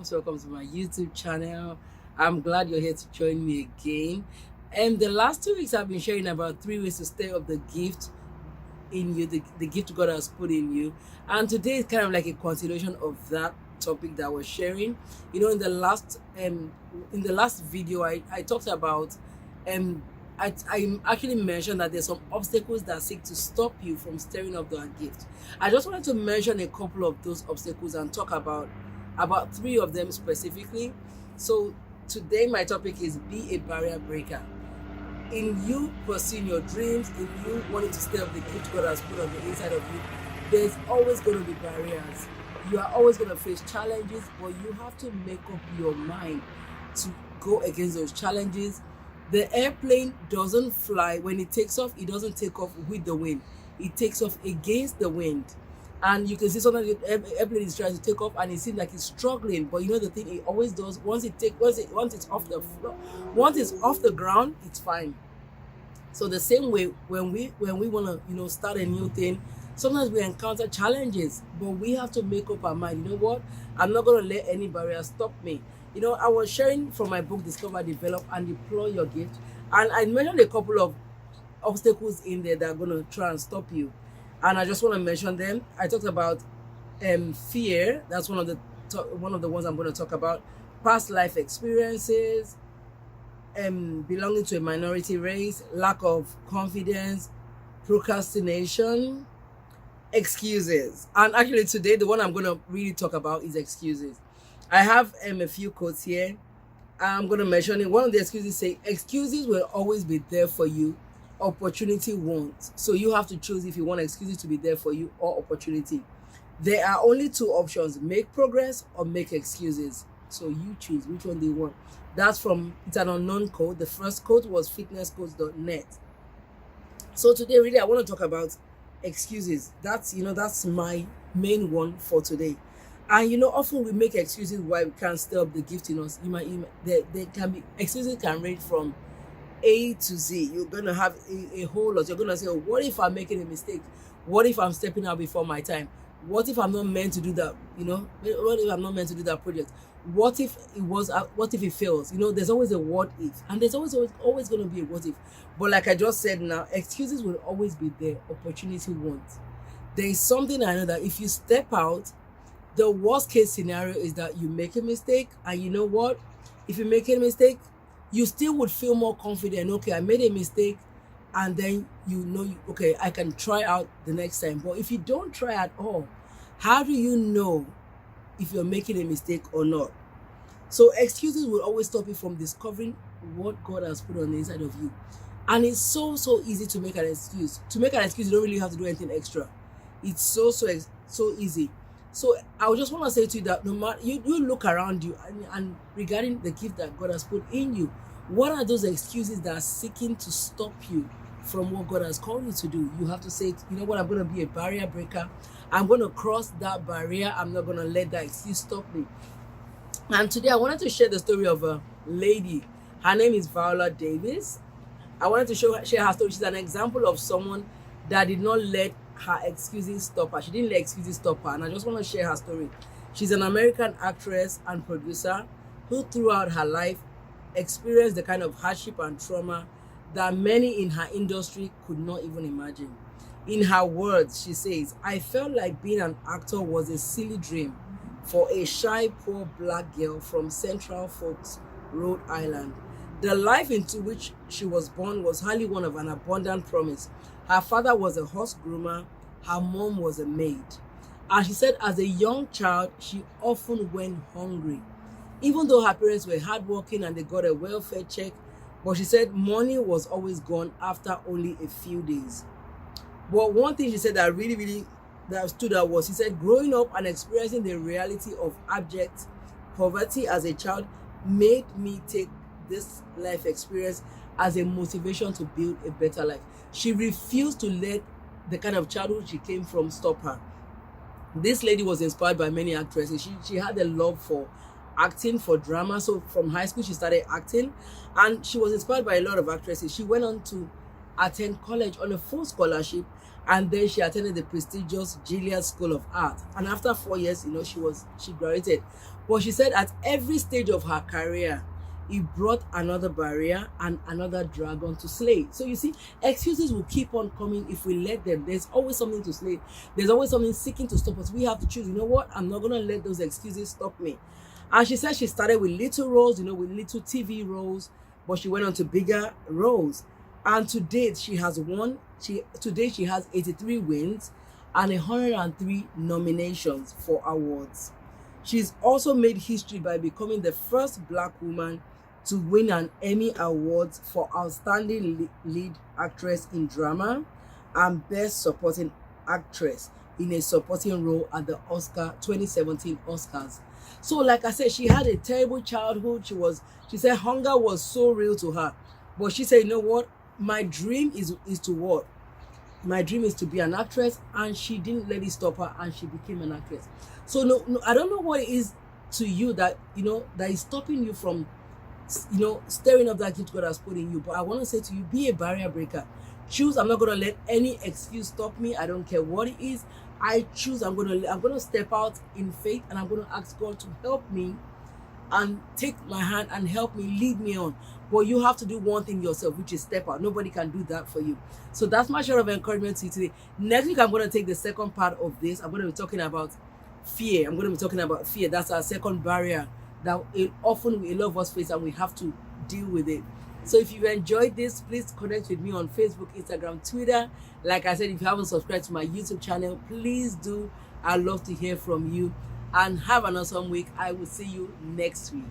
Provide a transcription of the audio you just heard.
most welcome to my YouTube channel. I'm glad you're here to join me again. And the last 2 weeks, I've been sharing about 3 ways to stir up the gift in you, the gift God has put in you. And today is kind of like a continuation of that topic that I was sharing. In the last video, I talked about I actually mentioned that there's some obstacles that seek to stop you from stirring up that gift. I just wanted to mention a couple of those obstacles and talk about 3 of them specifically. So today my topic is be a barrier breaker. In you pursuing your dreams, in you wanting to stir up the gift God has put on the inside of you, there's always going to be barriers. You are always going to face challenges, but you have to make up your mind to go against those challenges. The airplane doesn't fly. When it takes off, it doesn't take off with the wind. It takes off against the wind. And you can see sometimes the airplane is trying to take off and it seems like it's struggling. But you know the thing it always does, once it's off the floor, once it's off the ground, it's fine. So the same way when we want to start a new thing, sometimes we encounter challenges, but we have to make up our mind. You know what? I'm not going to let any barrier stop me. I was sharing from my book, Discover, Develop, and Deploy Your Gift. And I mentioned a couple of obstacles in there that are going to try and stop you. And I just want to mention them. I talked about fear. That's one of the ones I'm going to talk about. Past life experiences, belonging to a minority race, lack of confidence, procrastination, excuses. And actually today, the one I'm going to really talk about is excuses. I have a few quotes here. I'm going to mention it. One of the excuses say, excuses will always be there for you. Opportunity won't. So you have to choose if you want excuses to be there for you or opportunity. There are only 2 options, make progress or make excuses. So you choose which one do you want. It's an unknown quote. The first quote was fitnesscoach.net. So today really I want to talk about excuses. That's my main one for today. And often we make excuses why we can't stir up the gift in us. There can be excuses can range from A to Z. You're gonna have a whole lot. You're gonna say, oh, what if I'm making a mistake? What if I'm stepping out before my time? What if I'm not meant to do that? What if I'm not meant to do that project? What if it fails? There's always a what if, and there's always going to be a what if. But like I just said now, excuses will always be there. Opportunity won't. There is something I know that if you step out, the worst case scenario is that you make a mistake, and you know what? If you make a mistake, you still would feel more confident. Okay, I made a mistake, and then okay, I can try out the next time. But if you don't try at all, how do you know if you're making a mistake or not? So excuses will always stop you from discovering what God has put on the inside of you. And it's so easy to make an excuse. To make an excuse, you don't really have to do anything extra. It's so easy. So I just want to say to you that no matter you look around you and regarding the gift that God has put in you, what are those excuses that are seeking to stop you from what God has called you to do? You have to say, you know what, I'm going to be a barrier breaker. I'm going to cross that barrier. I'm not going to let that excuse stop me. And today I wanted to share the story of a lady. Her name is Viola Davis. I wanted to share her story. She's an example of someone that did not let her excuses stop her. She didn't let excuses stop her. And I just want to share her story. She's an American actress and producer who throughout her life experienced the kind of hardship and trauma that many in her industry could not even imagine. In her words, she says, I felt like being an actor was a silly dream for a shy, poor black girl from Central Forks, Rhode Island. The life into which she was born was hardly one of an abundant promise. Her father was a horse groomer, her mom was a maid. And she said as a young child, she often went hungry. Even though her parents were hardworking and they got a welfare check, but she said money was always gone after only a few days. But one thing she said that really that stood out was, she said, growing up and experiencing the reality of abject poverty as a child made me take this life experience as a motivation to build a better life. She refused to let the kind of childhood she came from stop her. This lady was inspired by many actresses. She had a love for acting, for drama. So from high school, she started acting, and she was inspired by a lot of actresses. She went on to attend college on a full scholarship, and then she attended the prestigious Gilead School of Art. And after 4 years, she graduated. But she said at every stage of her career, it brought another barrier and another dragon to slay. So you see, excuses will keep on coming if we let them. There's always something to slay. There's always something seeking to stop us. We have to choose, you know what? I'm not going to let those excuses stop me. And she said she started with little roles, with little TV roles, but she went on to bigger roles. And to date, she has 83 wins and 103 nominations for awards. She's also made history by becoming the first Black woman to win an Emmy Award for Outstanding Lead Actress in Drama and Best Supporting Actress in a Supporting Role at the 2017 Oscars. So like I said, she had a terrible childhood. She said hunger was so real to her. But she said, you know what? My dream is to what? My dream is to be an actress, and she didn't let it stop her, and she became an actress. So no, I don't know what it is to you that that is stopping you from stirring up that gift God has put in you. But I want to say to you, be a barrier breaker. Choose. I'm not going to let any excuse stop me. I don't care what it is. I choose. I'm going to step out in faith, and I'm going to ask God to help me and take my hand and help me, lead me on. But you have to do one thing yourself, which is step out. Nobody can do that for you. So that's my share of encouragement to you today. Next week, I'm going to take the second part of this. I'm going to be talking about fear. That's our second barrier that often a lot of us face, and we have to deal with it. So if you enjoyed this, please connect with me on Facebook, Instagram, Twitter. Like I said, if you haven't subscribed to my YouTube channel, please do. I'd love to hear from you. And have an awesome week. I will see you next week.